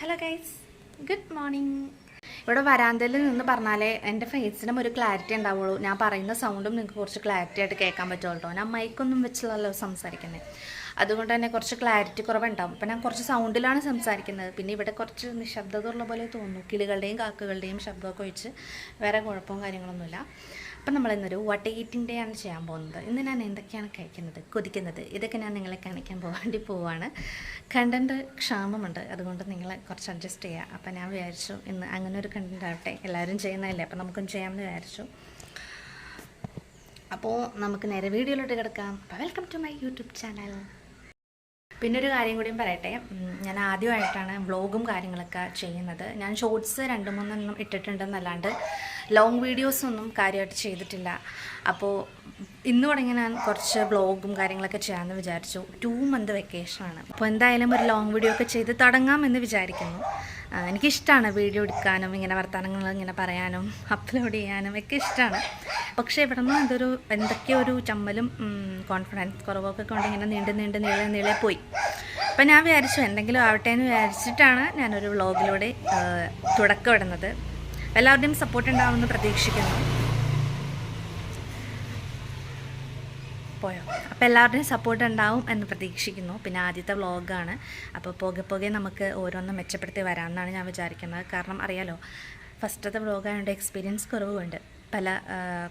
Hello guys, good morning. ഇവിടെ വരാന്തയിൽ നിന്ന് പറഞ്ഞാലേ എൻ്റെ ഫേസിനും ഒരു ക്ലാരിറ്റി ഉണ്ടാവുള്ളൂ. ഞാൻ പറയുന്ന സൗണ്ടും നിങ്ങൾക്ക് കുറച്ച് ക്ലാരിറ്റി ആയിട്ട് കേൾക്കാൻ പറ്റുള്ളൂ കേട്ടോ. ഞാൻ മൈക്കൊന്നും വെച്ചുള്ളല്ലോ സംസാരിക്കുന്നത്, അതുകൊണ്ട് തന്നെ കുറച്ച് ക്ലാരിറ്റി കുറവുണ്ടാവും. അപ്പം ഞാൻ കുറച്ച് സൗണ്ടിലാണ് സംസാരിക്കുന്നത്. പിന്നെ ഇവിടെ കുറച്ച് നിശബ്ദത ഉള്ള പോലെ തോന്നുന്നു. കിളികളുടെയും കാക്കകളുടെയും ശബ്ദമൊക്കെ ഒഴിച്ച് വേറെ കുഴപ്പവും കാര്യങ്ങളൊന്നുമില്ല. അപ്പം നമ്മളിന്നൊരു വാട്ട് ഈറ്റിംഗ് ഡേ ആണ് ചെയ്യാൻ പോകുന്നത്. ഇന്ന് ഞാൻ എന്തൊക്കെയാണ് കഴിക്കുന്നത്, കൊതിക്കുന്നത്, ഇതൊക്കെ ഞാൻ നിങ്ങളെ കാണിക്കാൻ വേണ്ടി പോവാണ്. കണ്ടൻറ്റ് ക്ഷാമമുണ്ട്, അതുകൊണ്ട് നിങ്ങളെ കുറച്ച് അഡ്ജസ്റ്റ് ചെയ്യുക. അപ്പം ഞാൻ വിചാരിച്ചു ഇന്ന് അങ്ങനെ ഒരു കണ്ടൻറ്റ് ആവട്ടെ. എല്ലാവരും ചെയ്യുന്നതല്ലേ, അപ്പം നമുക്കും ചെയ്യാമെന്ന് വിചാരിച്ചു. അപ്പോൾ നമുക്ക് നേരെ വീഡിയോയിലോട്ട് കിടക്കാം. അപ്പോൾ welcome to my YouTube channel. പിന്നെ ഒരു കാര്യം കൂടിയും പറയട്ടെ, ഞാൻ ആദ്യമായിട്ടാണ് വ്ളോഗും കാര്യങ്ങളൊക്കെ ചെയ്യുന്നത്. ഞാൻ ഷോർട്സ് 2-3 ഇട്ടിട്ടുണ്ടെന്നല്ലാണ്ട് ലോങ് വീഡിയോസൊന്നും കാര്യമായിട്ട് ചെയ്തിട്ടില്ല. അപ്പോൾ ഇന്ന് തുടങ്ങി ഞാൻ കുറച്ച് വ്ളോഗും കാര്യങ്ങളൊക്കെ ചെയ്യാമെന്ന് വിചാരിച്ചു. 2 മന്ത് വെക്കേഷനാണ്. അപ്പോൾ എന്തായാലും ഒരു ലോങ് വീഡിയോ ഒക്കെ ചെയ്ത് തുടങ്ങാമെന്ന് വിചാരിക്കുന്നു. എനിക്കിഷ്ടമാണ് വീഡിയോ എടുക്കാനും ഇങ്ങനെ വർത്തമാനങ്ങൾ ഇങ്ങനെ പറയാനും അപ്ലോഡ് ചെയ്യാനും ഒക്കെ ഇഷ്ടമാണ്. പക്ഷേ ഇവിടെ നിന്ന് എന്തൊക്കെയോ ഒരു ചമ്മലും കോൺഫിഡൻസ് കുറവൊക്കെ കൊണ്ട് ഇങ്ങനെ നീളെ പോയി. അപ്പം ഞാൻ വിചാരിച്ചു എന്തെങ്കിലും ആവട്ടെ എന്ന് വിചാരിച്ചിട്ടാണ് ഞാനൊരു വ്ളോഗിലൂടെ തുടക്കം ഇടുന്നത്. എല്ലാവരുടെയും സപ്പോർട്ട് ഉണ്ടാവുമെന്ന് പ്രതീക്ഷിക്കുന്നു. പോയോ? അപ്പോൾ എല്ലാവരുടെയും സപ്പോർട്ട് ഉണ്ടാവും എന്ന് പ്രതീക്ഷിക്കുന്നു. പിന്നെ ആദ്യത്തെ വ്ളോഗാണ്. അപ്പോൾ പോകെ നമുക്ക് ഓരോന്നും മെച്ചപ്പെടുത്തി വരാമെന്നാണ് ഞാൻ വിചാരിക്കുന്നത്. കാരണം അറിയാലോ, ഫസ്റ്റത്തെ വ്ളോഗായതുകൊണ്ട് എക്സ്പീരിയൻസ് കുറവുണ്ട്. പല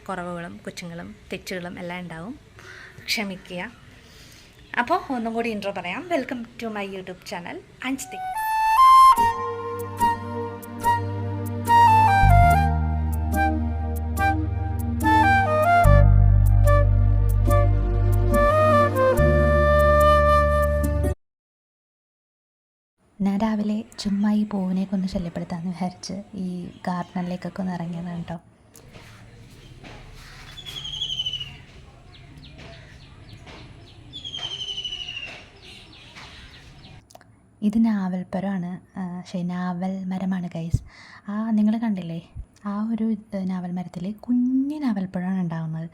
കുറവുകളും കുറ്റങ്ങളും തെറ്റുകളും എല്ലാം ഉണ്ടാവും, ക്ഷമിക്കുക. അപ്പോൾ ഒന്നും കൂടി ഇൻട്രോ പറയാം. Welcome to my YouTube channel Anjithi. ഞാൻ രാവിലെ ചുമ്മാ ഈ പൂവിനെയൊക്കെ ഒന്ന് ശല്യപ്പെടുത്താമെന്ന് വിചാരിച്ച് ഈ ഗാർഡനിലേക്കൊക്കെ ഒന്ന് ഇറങ്ങിയതാണ് കേട്ടോ. ഇത് നാവൽപ്പഴമാണ്, നാവൽ മരമാണ് ഗൈസ്. നിങ്ങൾ കണ്ടില്ലേ, ആ ഒരു നാവൽ മരത്തിൽ കുഞ്ഞ് നാവൽപ്പഴമാണ് ഉണ്ടാകുന്നത്.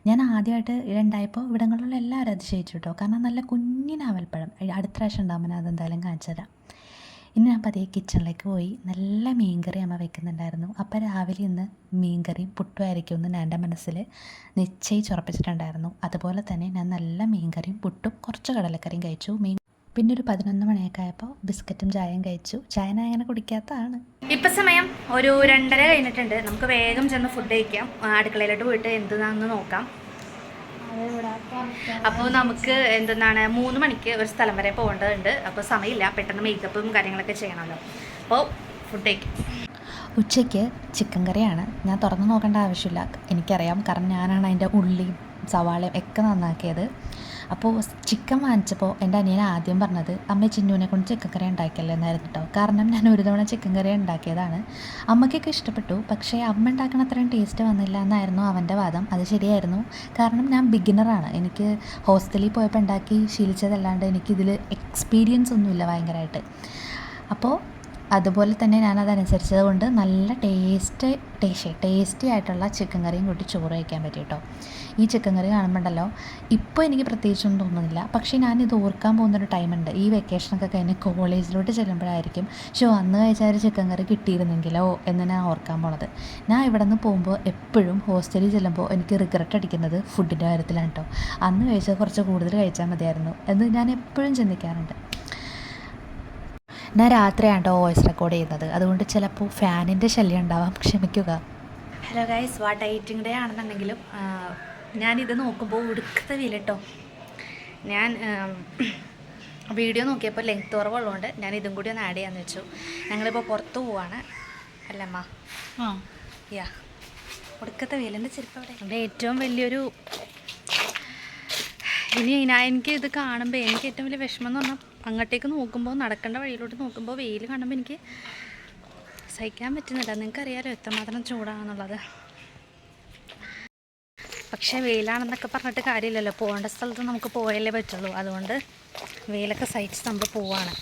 ഞാൻ ആദ്യമായിട്ട് ഉണ്ടായപ്പോൾ ഇവിടങ്ങളിലുള്ള എല്ലാവരും അതിശയിച്ചു കേട്ടോ. കാരണം നല്ല കുഞ്ഞ് നാവൽപ്പഴം. അടുത്ത പ്രാവശ്യം ഉണ്ടാകുമ്പോൾ ഞാൻ അതെന്തായാലും കാണിച്ചു തരാം. ഇന്ന് ഞാൻ പതിയെ കിച്ചണിലേക്ക് പോയി. നല്ല മീൻകറി അമ്മ വെക്കുന്നുണ്ടായിരുന്നു. അപ്പോൾ രാവിലെ ഇന്ന് മീൻകറിയും പുട്ടുമായിരിക്കും എന്ന് എൻ്റെ മനസ്സിൽ നിശ്ചയിച്ചുറപ്പിച്ചിട്ടുണ്ടായിരുന്നു. അതുപോലെ തന്നെ ഞാൻ നല്ല മീൻകറിയും പുട്ടും കുറച്ച് കടലക്കറിയും കഴിച്ചു. പിന്നെ ഒരു 11 മണിയൊക്കെ ആയപ്പോൾ ബിസ്ക്കറ്റും ചായയും കഴിച്ചു. ചായ ഞാൻ അങ്ങനെ കുടിക്കാത്തതാണ്. ഇപ്പം സമയം ഒരു 2:30 കഴിഞ്ഞിട്ടുണ്ട്. നമുക്ക് വേഗം ചെന്ന് ഫുഡ് കഴിക്കാം. അടുക്കളയിലോട്ട് പോയിട്ട് എന്താണെന്ന് നോക്കാം. അപ്പോൾ നമുക്ക് 3 മണിക്ക് ഒരു സ്ഥലം വരെ പോകേണ്ടതുണ്ട്. അപ്പോൾ സമയമില്ല, പെട്ടെന്ന് മേക്കപ്പും കാര്യങ്ങളൊക്കെ ചെയ്യണമല്ലോ. അപ്പോൾ ഫുഡ് കഴിക്കാം. ഉച്ചയ്ക്ക് ചിക്കൻ കറിയാണ്. ഞാൻ തുറന്ന് നോക്കേണ്ട ആവശ്യമില്ല, എനിക്കറിയാം. കാരണം ഞാനാണ് അതിൻ്റെ ഉള്ളിയും സവാളയും ഒക്കെ നന്നാക്കിയത്. അപ്പോൾ ചിക്കൻ വാങ്ങിച്ചപ്പോൾ എൻ്റെ അനിയൻ ആദ്യം പറഞ്ഞത് അമ്മ ചിന്നുവിനെ കൊണ്ട് ചിക്കൻ കറി ഉണ്ടാക്കിയല്ലേ എന്നായിരുന്നു കേട്ടോ. കാരണം ഞാൻ ഒരു തവണ ചിക്കൻ കറി ഉണ്ടാക്കിയതാണ്. അമ്മയ്ക്കൊക്കെ ഇഷ്ടപ്പെട്ടു, പക്ഷേ അമ്മ ഉണ്ടാക്കുന്ന അത്രയും ടേസ്റ്റ് വന്നില്ല എന്നായിരുന്നു അവൻ്റെ വാദം. അത് ശരിയായിരുന്നു, കാരണം ഞാൻ ബിഗിനറാണ്. എനിക്ക് ഹോസ്റ്റലിൽ പോയപ്പോൾ ഉണ്ടാക്കി ശീലിച്ചതല്ലാണ്ട് എനിക്കിതിൽ എക്സ്പീരിയൻസ് ഒന്നുമില്ല ഭയങ്കരമായിട്ട്. അപ്പോൾ അതുപോലെ തന്നെ ഞാനതനുസരിച്ചത് കൊണ്ട് നല്ല ടേസ്റ്റി ആയിട്ടുള്ള ചിക്കൻ കറിയും കൂട്ടി ചോറ് കഴിക്കാൻ പറ്റി കേട്ടോ. ഈ ചിക്കൻ കറി കാണുമ്പോണ്ടല്ലോ, ഇപ്പോൾ എനിക്ക് പ്രത്യേകിച്ചൊന്നും തോന്നുന്നില്ല. പക്ഷേ ഞാനിത് ഓർക്കാൻ പോകുന്നൊരു ടൈമുണ്ട്. ഈ വെക്കേഷനൊക്കെ കഴിഞ്ഞ് കോളേജിലോട്ട് ചെല്ലുമ്പോഴായിരിക്കും അന്ന് കഴിച്ചാൽ ചിക്കൻ കറി കിട്ടിയിരുന്നെങ്കിലോ എന്ന് ഞാൻ ഓർക്കാൻ പോണത്. ഞാൻ ഇവിടെ നിന്ന് പോകുമ്പോൾ എപ്പോഴും ഹോസ്റ്റലിൽ ചെല്ലുമ്പോൾ എനിക്ക് റിഗ്രറ്റ് അടിക്കുന്നത് ഫുഡിൻ്റെ കാര്യത്തിലാണ് കേട്ടോ. അന്ന് കഴിച്ചാൽ കുറച്ച് കൂടുതൽ കഴിച്ചാൽ മതിയായിരുന്നു എന്ന് ഞാൻ എപ്പോഴും ചിന്തിക്കാറുണ്ട്. ഞാൻ രാത്രിയാണ് വോയിസ് റെക്കോർഡ് ചെയ്യുന്നത്, അതുകൊണ്ട് ചിലപ്പോൾ ഫാനിൻ്റെ ശല്യം ഉണ്ടാവാം, ക്ഷമിക്കുക. Hello guys, what eating day ആണെന്നുണ്ടെങ്കിലും ഞാനിത് നോക്കുമ്പോൾ ഒടുക്കത്തെ വെയിൽ കേട്ടോ. ഞാൻ വീഡിയോ നോക്കിയപ്പോൾ ലെങ്ത് കുറവുള്ളതുകൊണ്ട് ഞാൻ ഇതും കൂടി ഒന്ന് ആഡ് ചെയ്യാമെന്ന് വെച്ചു. ഞങ്ങളിപ്പോൾ പുറത്ത് പോവാണ് അല്ലമ്മ. യാ, ഒടുക്കത്തെ വെയിലിൻ്റെ ചെരുപ്പ് അവിടെ. ഏറ്റവും വലിയൊരു എനിക്ക് ഇത് കാണുമ്പോൾ എനിക്ക് ഏറ്റവും വലിയ വിഷമം എന്ന് പറഞ്ഞാൽ, അങ്ങോട്ടേക്ക് നോക്കുമ്പോൾ, നടക്കേണ്ട വഴിയിലോട്ട് നോക്കുമ്പോൾ വെയിൽ കാണുമ്പോൾ എനിക്ക് സഹിക്കാൻ പറ്റുന്നില്ല. നിങ്ങൾക്കറിയാലോ എത്രമാത്രം ചൂടാണെന്നുള്ളത്. പക്ഷേ വെയിലാണെന്നൊക്കെ പറഞ്ഞിട്ട് കാര്യമില്ലല്ലോ, പോകേണ്ട സ്ഥലത്ത് നമുക്ക് പോയാലേ പറ്റുള്ളൂ. അതുകൊണ്ട് വെയിലൊക്കെ സഹിച്ച് നമ്മൾ പോവാണ്.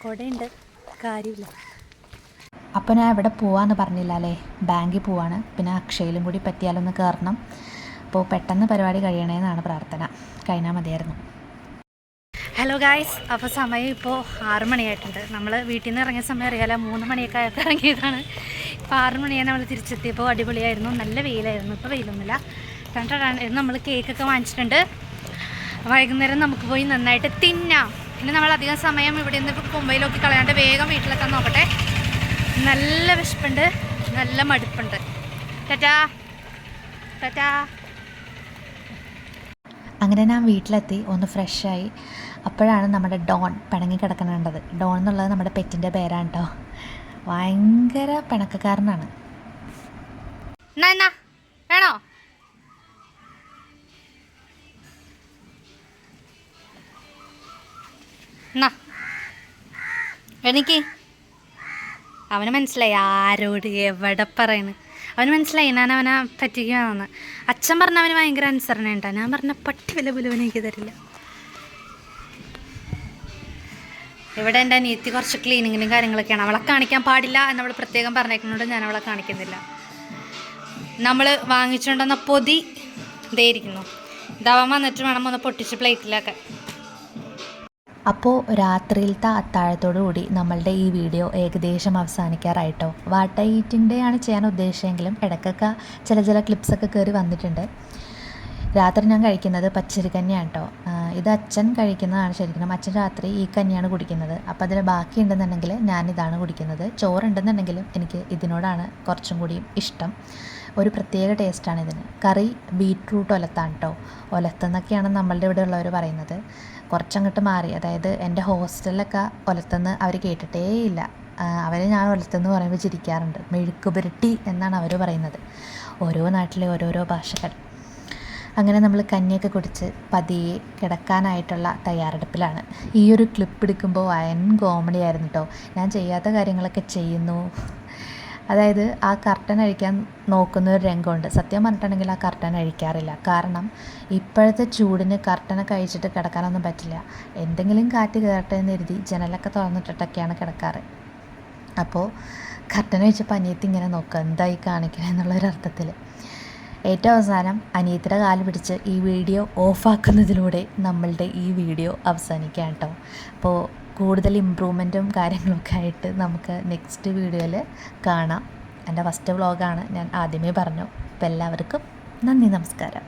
കുടയുണ്ട്, കാര്യമില്ല. അപ്പോൾ ഞാൻ എവിടെ പോവാന്ന് പറഞ്ഞില്ല അല്ലേ, ബാങ്കിൽ പോവാണ്. പിന്നെ അക്ഷയയിലും കൂടി പറ്റിയാലൊന്ന് കയറണം. അപ്പോൾ പെട്ടെന്ന് പരിപാടി കഴിയണേന്നാണ് പ്രാർത്ഥന. കഴിഞ്ഞാൽ മതിയായിരുന്നു. ഹലോ ഗായ്സ്, അപ്പോൾ സമയം ഇപ്പോൾ 6 മണിയായിട്ടുണ്ട്. നമ്മൾ വീട്ടിൽ നിന്ന് ഇറങ്ങിയ സമയം അറിയാലോ, 3 മണിയൊക്കെ ആയപ്പോൾ ഇറങ്ങിയതാണ്. ഇപ്പോൾ 6 മണിയാണ് നമ്മൾ തിരിച്ചെത്തിയപ്പോൾ. അടിപൊളിയായിരുന്നു, നല്ല വെയിലായിരുന്നു. ഇപ്പോൾ വെയിലൊന്നുമില്ല. നമ്മൾ കേക്കൊക്കെ വാങ്ങിച്ചിട്ടുണ്ട്. വൈകുന്നേരം നമുക്ക് പോയി നന്നായിട്ട് തിന്നാം. പിന്നെ നമ്മൾ അധികം സമയം ഇവിടെ നിന്ന് കൊമ്പയിലൊക്കെ കളയാണ്ട് വേഗം വീട്ടിലെത്താൻ നോക്കട്ടെ. നല്ല വിശപ്പുണ്ട്, നല്ല മടുപ്പുണ്ട്. ടാറ്റാ ടാറ്റാ. അങ്ങനെ ഞാൻ വീട്ടിലെത്തി, ഒന്ന് ഫ്രഷായി. അപ്പോഴാണ് നമ്മുടെ ഡോൺ പിണങ്ങി കിടക്കുന്നുണ്ടത്. ഡോൺ എന്നുള്ളത് നമ്മുടെ പെറ്റിൻ്റെ പേരാണ് കേട്ടോ. ഭയങ്കര പിണക്കക്കാരനാണ്. വേണോ? എനിക്ക് അവന് മനസ്സിലായി ആരോട് എവിടെ പറയുന്നു. അവന് മനസ്സിലായി ഞാൻ അവനെ പറ്റിക്കുകയാണെന്ന്. അച്ഛൻ പറഞ്ഞ അവന് ഭയങ്കര അനുസരണ ഉണ്ടാ. ഞാൻ പറഞ്ഞ പട്ടി വില പോലും എനിക്ക് തരില്ല. ഇവിടെ എൻ്റെ അനിയത്തി കുറച്ച് ക്ലീനിങ്ങിനും കാര്യങ്ങളൊക്കെയാണ്. അവളെ കാണിക്കാൻ പാടില്ല എന്നവൾ പ്രത്യേകം പറഞ്ഞേക്കുന്നതുകൊണ്ട് ഞാൻ അവളെ കാണിക്കുന്നില്ല. നമ്മൾ വാങ്ങിച്ചുകൊണ്ടുവന്ന പൊതി ഇതേയിരിക്കുന്നു. ഇതാവാൻ വന്നിട്ട് വേണം ഒന്ന് പൊട്ടിച്ച് പ്ലേറ്റിലാക്കാൻ. അപ്പോൾ രാത്രിയിലത്തെ അത്താഴത്തോടു കൂടി നമ്മളുടെ ഈ വീഡിയോ ഏകദേശം അവസാനിക്കാറായിട്ടോ. വാട്ട ഈറ്റിൻ്റെ ആണ് ചെയ്യാൻ ഉദ്ദേശിച്ചെങ്കിലും ഇടയ്ക്കൊക്കെ ചില ക്ലിപ്സൊക്കെ കയറി വന്നിട്ടുണ്ട്. രാത്രി ഞാൻ കഴിക്കുന്നത് പച്ചരിക്കഞ്ഞിയാണ് കേട്ടോ. ഇത് അച്ഛൻ കഴിക്കുന്നതാണ് ശരിക്കും. അച്ഛൻ രാത്രി ഈ കഞ്ഞിയാണ് കുടിക്കുന്നത്. അപ്പോൾ അതിൽ ബാക്കി ഉണ്ടെന്നുണ്ടെങ്കിൽ ഞാനിതാണ് കുടിക്കുന്നത്. ചോറുണ്ടെന്നുണ്ടെങ്കിലും എനിക്ക് ഇതിനോടാണ് കുറച്ചും കൂടിയും ഇഷ്ടം. ഒരു പ്രത്യേക ടേസ്റ്റാണ് ഇതിന്. കറി ബീറ്റ്റൂട്ട് ഒലത്താണ് കേട്ടോ. ഒലത്തെന്നൊക്കെയാണ് നമ്മളുടെ ഇവിടെ ഉള്ളവർ പറയുന്നത്. കുറച്ചങ്ങോട്ട് മാറി, അതായത് എൻ്റെ ഹോസ്റ്റലിലൊക്കെ ഒലത്തെന്ന് അവർ കേട്ടിട്ടേ ഇല്ല. അവർ ഞാൻ ഒലത്തെന്ന് പറയുമ്പോൾ ചിരിക്കാറുണ്ട്. മെഴുക്ക് പുരട്ടി എന്നാണ് അവർ പറയുന്നത്. ഓരോ നാട്ടിലെ ഓരോരോ ഭാഷകൾ. അങ്ങനെ നമ്മൾ കഞ്ഞിയൊക്കെ കുടിച്ച് പതിയെ കിടക്കാനായിട്ടുള്ള തയ്യാറെടുപ്പിലാണ്. ഈ ഒരു ക്ലിപ്പ് എടുക്കുമ്പോൾ വൻ കോമഡി ആയിരുന്നു കേട്ടോ. ഞാൻ ചെയ്യാത്ത കാര്യങ്ങളൊക്കെ ചെയ്യുന്നു. അതായത് ആ കർട്ടൻ അഴിക്കാൻ നോക്കുന്ന ഒരു രംഗമുണ്ട്. സത്യം പറഞ്ഞിട്ടുണ്ടെങ്കിൽ ആ കർട്ടൻ അഴിക്കാറില്ല. കാരണം ഇപ്പോഴത്തെ ചൂടിന് കർട്ടനൊക്കെ അഴിച്ചിട്ട് കിടക്കാനൊന്നും പറ്റില്ല. എന്തെങ്കിലും കാറ്റ് കയറട്ടെ എന്ന് കരുതി ജനലൊക്കെ തുറന്നിട്ടിട്ടൊക്കെയാണ് കിടക്കാറ്. അപ്പോൾ കർട്ടൻ അഴിച്ചപ്പോൾ അനിയത്തി ഇങ്ങനെ നോക്കുക, എന്തായി കാണിക്കണം എന്നുള്ളൊരർത്ഥത്തിൽ. ഏറ്റവും അവസാനം അനിയത്തിയുടെ കാല് പിടിച്ച് ഈ വീഡിയോ ഓഫാക്കുന്നതിലൂടെ നമ്മളുടെ ഈ വീഡിയോ അവസാനിക്കാം കേട്ടോ. അപ്പോൾ കൂടുതൽ ഇമ്പ്രൂവ്മെൻറ്റും കാര്യങ്ങളൊക്കെ ആയിട്ട് നമുക്ക് നെക്സ്റ്റ് വീഡിയോയിൽ കാണാം. എൻ്റെ ഫസ്റ്റ് വ്ളോഗാണ്, ഞാൻ ആദ്യമേ പറഞ്ഞു. അപ്പോൾ എല്ലാവർക്കും നന്ദി, നമസ്കാരം.